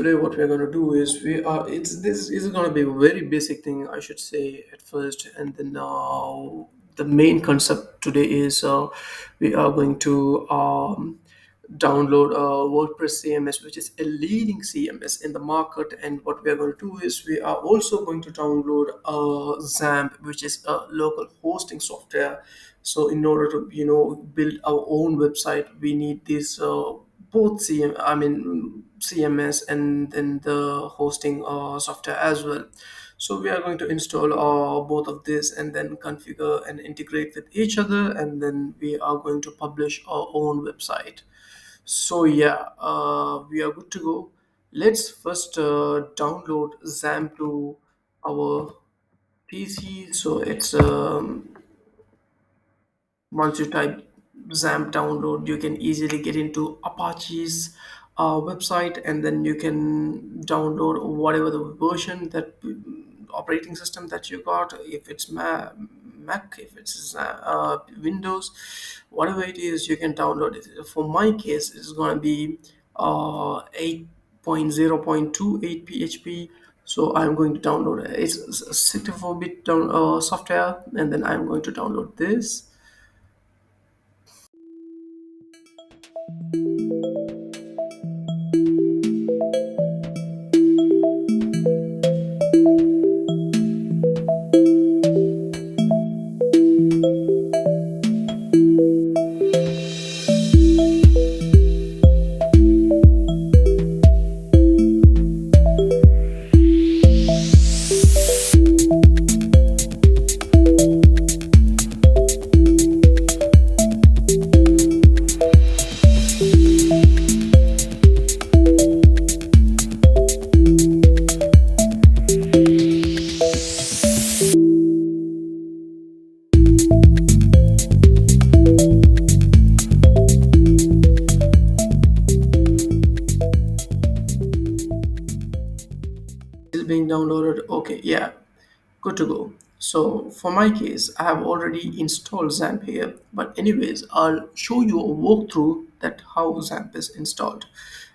today what we're going to do is we are it's this is going to be a very basic thing, I should say, at first, and then the main concept today is we are going to download WordPress CMS, which is a leading CMS in the market. And what we are going to do is we are also going to download XAMPP, which is a local hosting software. So in order to build our own website, we need this both CMS and then the hosting software as well. So we are going to install both of this and then configure and integrate with each other, and then we are going to publish our own website. So yeah, we are good to go. Let's first download XAMPP to our PC. So it's once you type XAMPP download, you can easily get into Apache's website, and then you can download whatever the version that operating system that you got. If it's Mac, if it's Windows, whatever it is, you can download it. For my case, it's going to be 8.0.28 PHP. So I'm going to download it. It's a 64-bit software, and then I'm going to download this. Is being downloaded. Okay, yeah, good to go. So for my case, I have already installed XAMPP here, but anyways, I'll show you a walkthrough that how XAMPP is installed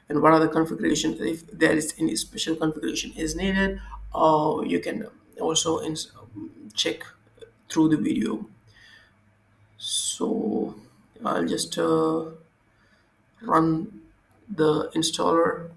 and what are the configurations. If there is any special configuration is needed, you can also check through the video. So I'll just run the installer.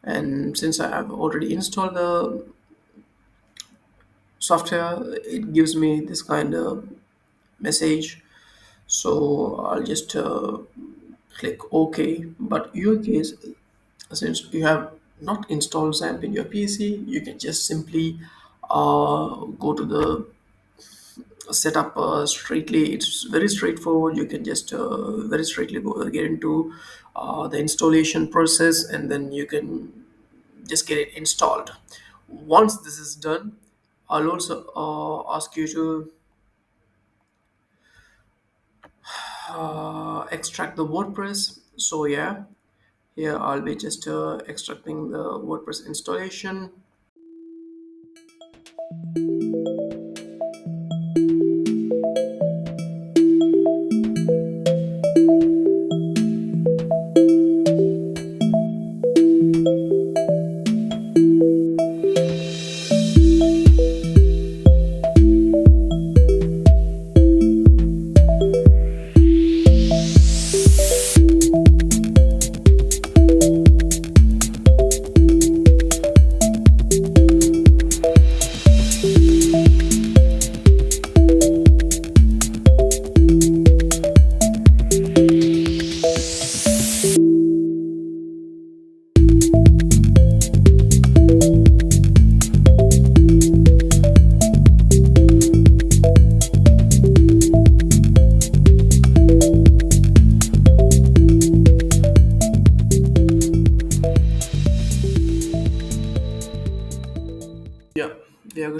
And since I have already installed the software, it gives me this kind of message. So I'll just click OK. But in your case, since you have not installed XAMPP in your PC, you can just simply go to the setup straightly. It's very straightforward. You can just very straightly get into the installation process, and then you can just get it installed. Once this is done, I'll also ask you to extract the WordPress. So yeah, here I'll be just extracting the WordPress installation.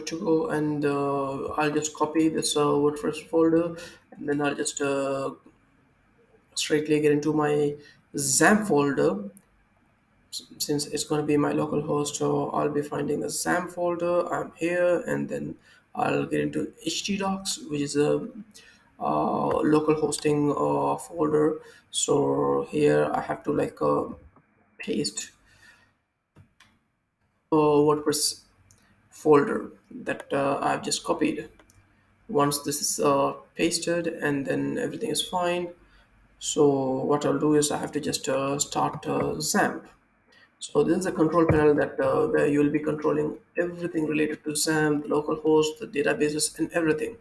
to go, and I'll just copy this WordPress folder, and then I'll just straightly get into my XAMPP folder. Since it's going to be my local host, so I'll be finding the XAMPP folder. I'm here, and then I'll get into htdocs, which is a local hosting folder. So here I have to like paste WordPress folder that I've just copied. Once this is pasted and then everything is fine, so what I'll do is I have to just start XAMPP. So this is a control panel that where you will be controlling everything related to XAMPP, the local host, the databases, and everything.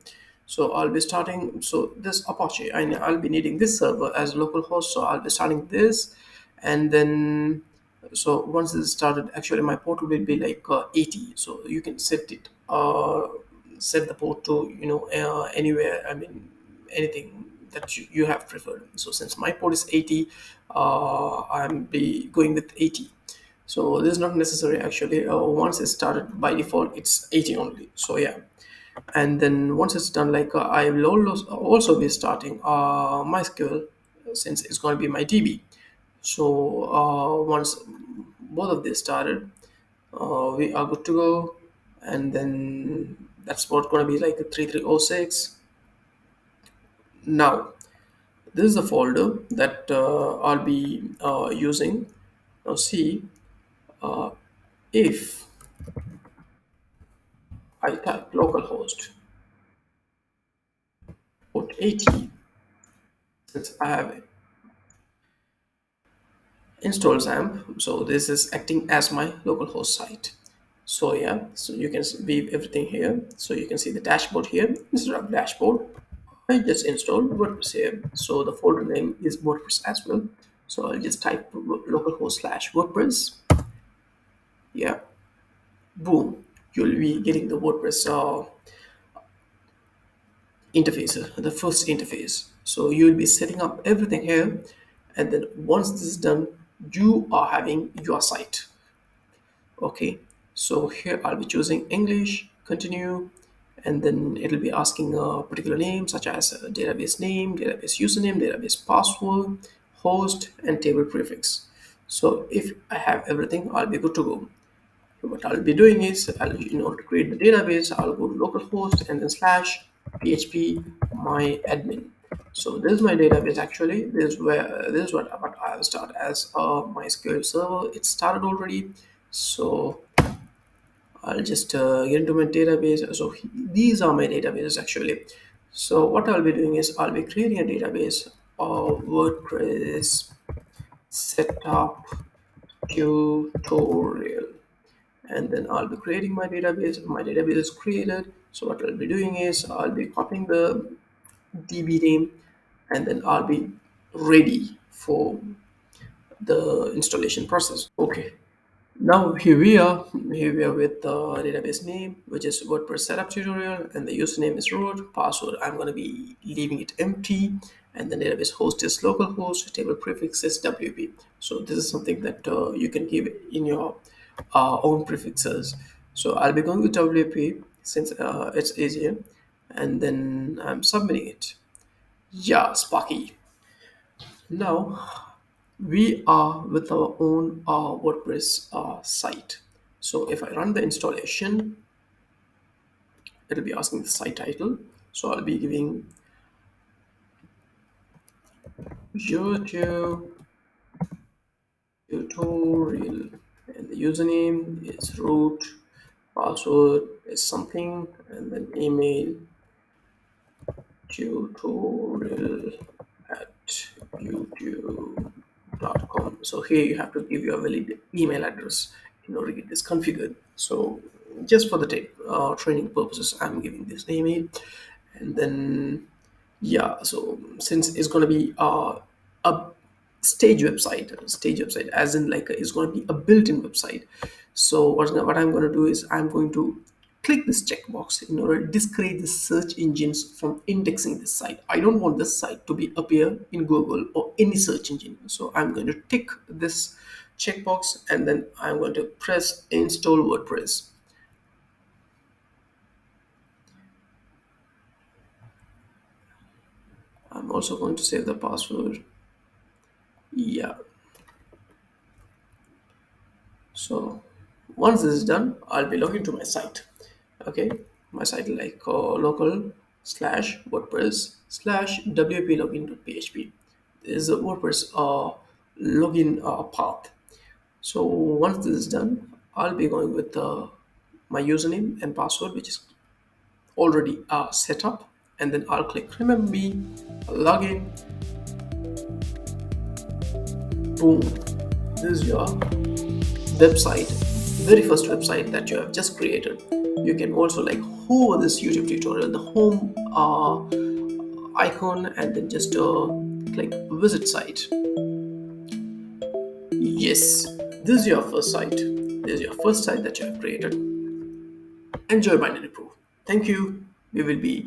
So I'll be starting. So this Apache, I'll be needing this server as local host. So I'll be starting this, and then so once this is started, actually my port will be like 80. So you can set it, set the port to anywhere. I mean anything that you have preferred. So since my port is 80, I'm be going with 80. So this is not necessary actually. Once it's started, by default it's 80 only. So yeah, and then once it's done, like I will also be starting MySQL, since it's going to be my DB. So once both of this started, we are good to go, and then that's what's going to be like a 3306. Now this is the folder that I'll be using. Now see, if I type localhost port 80, since I have installed XAMPP, so this is acting as my localhost site. So yeah, so you can view everything here. So you can see the dashboard here. Instead of dashboard, I just installed WordPress here. So the folder name is WordPress as well. So I'll just type localhost/WordPress. Yeah, boom. You'll be getting the WordPress interface, the first interface. So you'll be setting up everything here, and then once this is done, you are having your site. Okay, so here I'll be choosing English, continue, and then it'll be asking a particular name such as database name, database username, database password, host, and table prefix. So if I have everything, I'll be good to go. What I'll be doing is, in order to create the database, I'll go to localhost and then slash php my admin. So this is my database actually. This is what I'll start as my SQL server. It started already. So I'll just get into my database. So these are my databases actually. So what I'll be doing is I'll be creating a database of WordPress setup tutorial, and then I'll be creating my database. My database is created. So what I'll be doing is I'll be copying the DB name, and then I'll be ready for the installation process. Okay. Now here we are with the database name, which is WordPress setup tutorial, and the username is root. Password, I'm going to be leaving it empty, and the database host is localhost. Table prefix is WP. So this is something that you can give in your own prefixes. So I'll be going with WP since it's easier, and then I'm submitting it. Yeah, Sparky. Now we are with our own WordPress site. So if I run the installation, it'll be asking the site title. So I'll be giving YouTube tutorial, and the username is root, password is something, and then email tutorial at youtube.com. So here you have to give your valid email address in order to get this configured. So just for the training purposes, I'm giving this email, and then yeah. So since it's going to be a stage website, as in like it's going to be a built-in website. So what I'm going to do is I'm going to click this checkbox in order to discourage the search engines from indexing this site. I don't want this site to be appear in Google or any search engine. So I'm going to tick this checkbox, and then I'm going to press install WordPress. I'm also going to save the password. Yeah. So once this is done, I'll be logging to my site. Okay, my site like local slash WordPress slash WP login.php. This is a WordPress login path. So once this is done, I'll be going with my username and password, which is already set up, and then I'll click remember me, login, boom. This is your website, very first website that you have just created. You can also like hover this YouTube tutorial, the home icon, and then just click visit site. Yes, this is your first site. This is your first site that you have created. Enjoy Binary Proof. Thank you. We will be